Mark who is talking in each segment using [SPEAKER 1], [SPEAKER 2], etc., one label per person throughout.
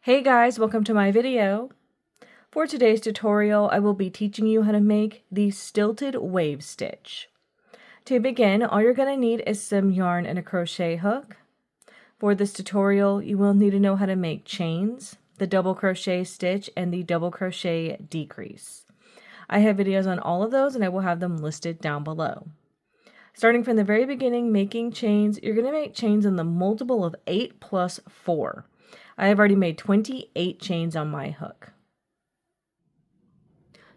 [SPEAKER 1] Hey guys, welcome to my video. For today's tutorial, I will be teaching you how to make the stilted wave stitch. To begin, all you're going to need is some yarn and a crochet hook. For this tutorial, you will need to know how to make chains, the double crochet stitch, and the double crochet decrease. I have videos on all of those and I will have them listed down below. Starting from the very beginning, making chains, you're going to make chains in the multiple of 8 plus 4. I have already made 28 chains on my hook.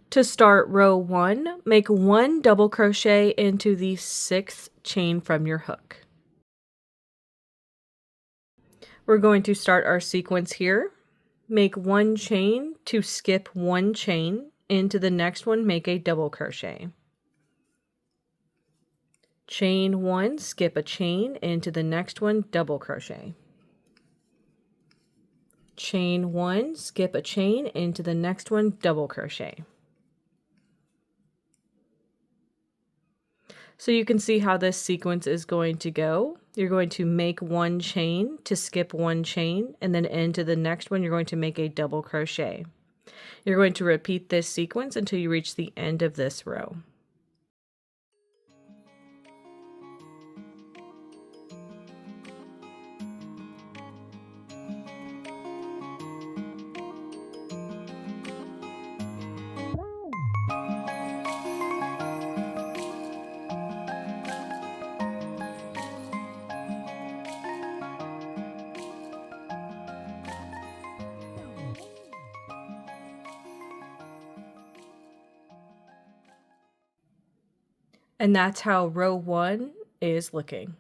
[SPEAKER 1] To start row 1, make 1 double crochet into the 6th chain from your hook. We're going to start our sequence here. Make 1 chain to skip 1 chain. Into the next one, make a double crochet. Chain 1, skip a chain. Into the next one, double crochet. Chain 1, skip a chain. Into the next one, double crochet. So you can see how this sequence is going to go. You're going to make 1 chain to skip 1 chain, and then into the next one you're going to make a double crochet. You're going to repeat this sequence until you reach the end of this row. And that's how row 1 is looking.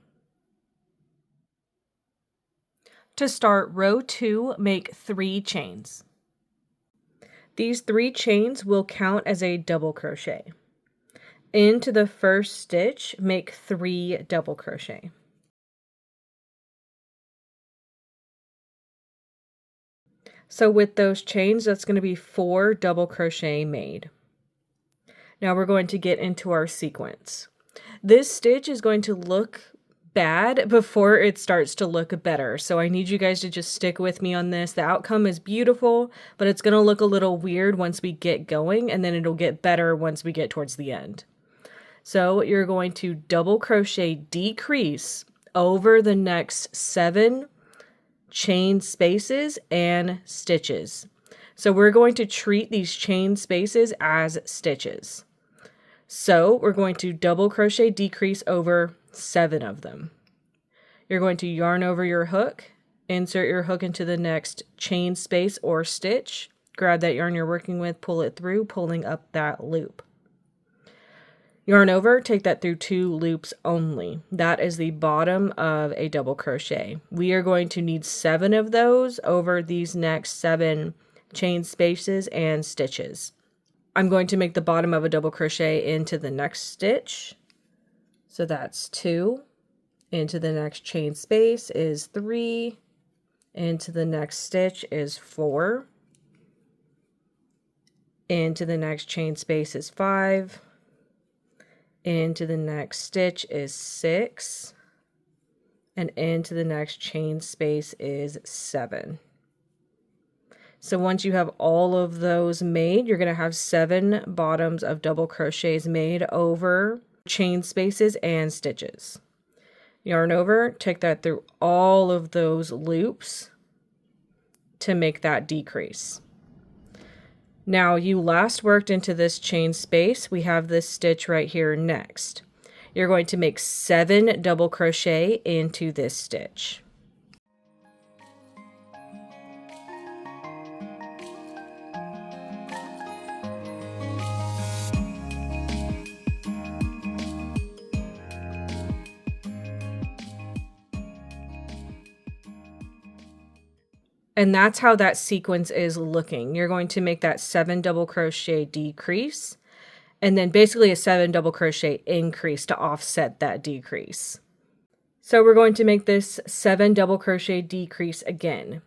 [SPEAKER 1] To start row 2, make 3 chains. These 3 chains will count as a double crochet. Into the first stitch, make 3 double crochet. So with those chains, that's going to be 4 double crochet made. Now we're going to get into our sequence. This stitch is going to look bad before it starts to look better. So I need you guys to just stick with me on this. The outcome is beautiful, but it's going to look a little weird once we get going, and then it'll get better once we get towards the end. So you're going to double crochet decrease over the next 7 chain spaces and stitches. So we're going to treat these chain spaces as stitches. So we're going to double crochet decrease over 7 of them. You're going to yarn over your hook, insert your hook into the next chain space or stitch, grab that yarn you're working with, pull it through, pulling up that loop. Yarn over, take that through 2 loops only. That is the bottom of a double crochet. We are going to need 7 of those over these next 7 chain spaces and stitches. I'm going to make the bottom of a double crochet into the next stitch. So that's 2. Into the next chain space is 3. Into the next stitch is 4. Into the next chain space is 5. Into the next stitch is 6. And into the next chain space is 7. So once you have all of those made, you're going to have 7 bottoms of double crochets made over chain spaces and stitches. Yarn over, take that through all of those loops to make that decrease. Now you last worked into this chain space. We have this stitch right here next. You're going to make 7 double crochet into this stitch. And that's how that sequence is looking. You're going to make that 7 double crochet decrease, and then basically a 7 double crochet increase to offset that decrease. So we're going to make this 7 double crochet decrease again.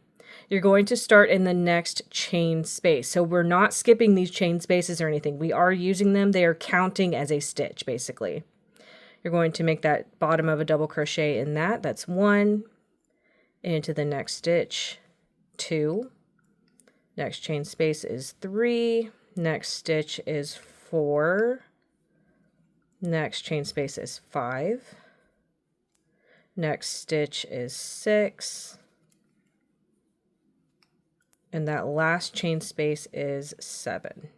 [SPEAKER 1] You're going to start in the next chain space. So we're not skipping these chain spaces or anything. We are using them. They are counting as a stitch, basically. You're going to make that bottom of a double crochet in that. That's 1. Into the next stitch, 2, next chain space is 3, next stitch is 4, next chain space is 5, next stitch is 6, and that last chain space is 7.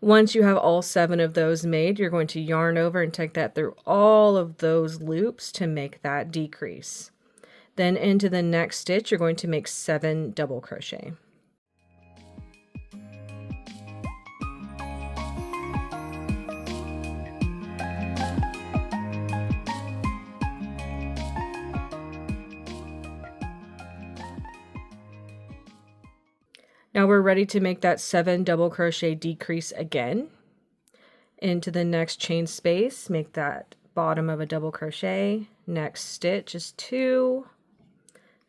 [SPEAKER 1] Once you have all 7 of those made, you're going to yarn over and take that through all of those loops to make that decrease. Then into the next stitch, you're going to make 7 double crochet. Now we're ready to make that 7 double crochet decrease again. Into the next chain space, make that bottom of a double crochet. Next stitch is 2.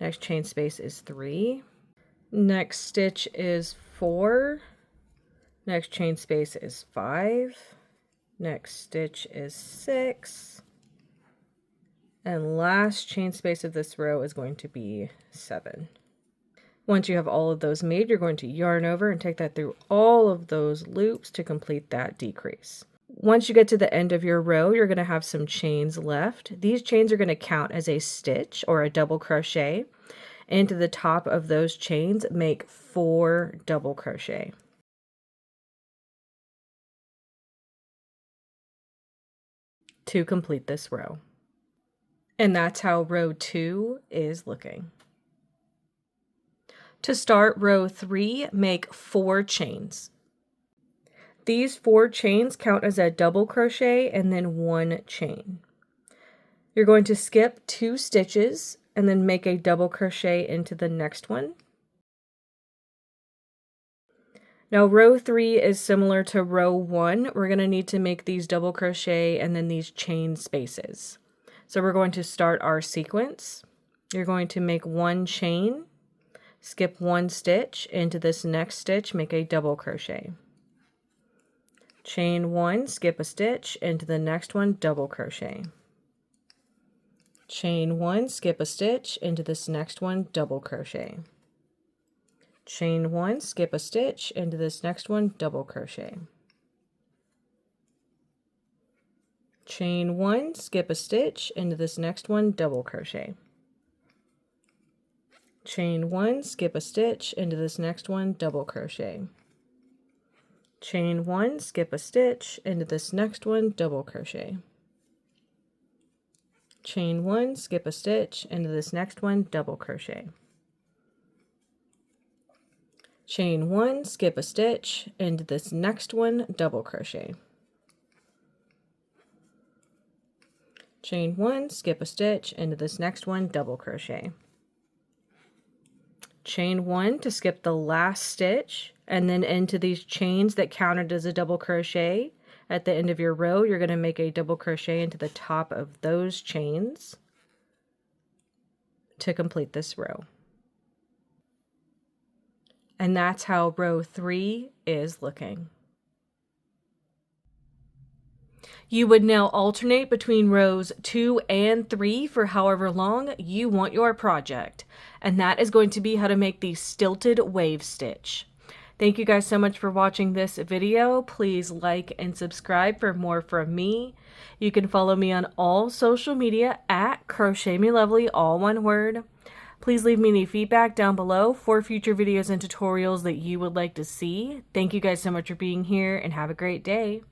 [SPEAKER 1] Next chain space is 3. Next stitch is 4. Next chain space is 5. Next stitch is 6. And last chain space of this row is going to be 7. Once you have all of those made, you're going to yarn over and take that through all of those loops to complete that decrease. Once you get to the end of your row, you're going to have some chains left. These chains are going to count as a stitch or a double crochet. Into the top of those chains, make 4 double crochet. To complete this row. And that's how row 2 is looking. To start row 3, make 4 chains. These 4 chains count as a double crochet and then 1 chain. You're going to skip 2 stitches and then make a double crochet into the next one. Now row 3 is similar to row 1. We're going to need to make these double crochet and then these chain spaces. So we're going to start our sequence. You're going to make 1 chain, skip 1 stitch, into this next stitch, make a double crochet. Chain 1, skip a stitch, into the next one, double crochet. Chain 1, skip a stitch, into this next one, double crochet. Chain 1, skip a stitch, into this next one, double crochet. Chain 1, skip a stitch, into this next one, double crochet. Chain 1, skip a stitch, into this next one, double crochet. Chain 1, skip a stitch, into this next one, double crochet. Chain 1, skip a stitch, into this next one, double crochet. Chain 1, skip a stitch, into this next one, double crochet. Chain 1, skip a stitch, into this next one, double crochet. Chain 1 to skip the last stitch, and then into these chains that counted as a double crochet. At the end of your row, you're going to make a double crochet into the top of those chains to complete this row. And that's how row 3 is looking. You would now alternate between rows 2 and 3 for however long you want your project. And that is going to be how to make the stilted wave stitch. Thank you guys so much for watching this video. Please like and subscribe for more from me. You can follow me on all social media at crochetmelovely, all one word. Please leave me any feedback down below for future videos and tutorials that you would like to see. Thank you guys so much for being here and have a great day.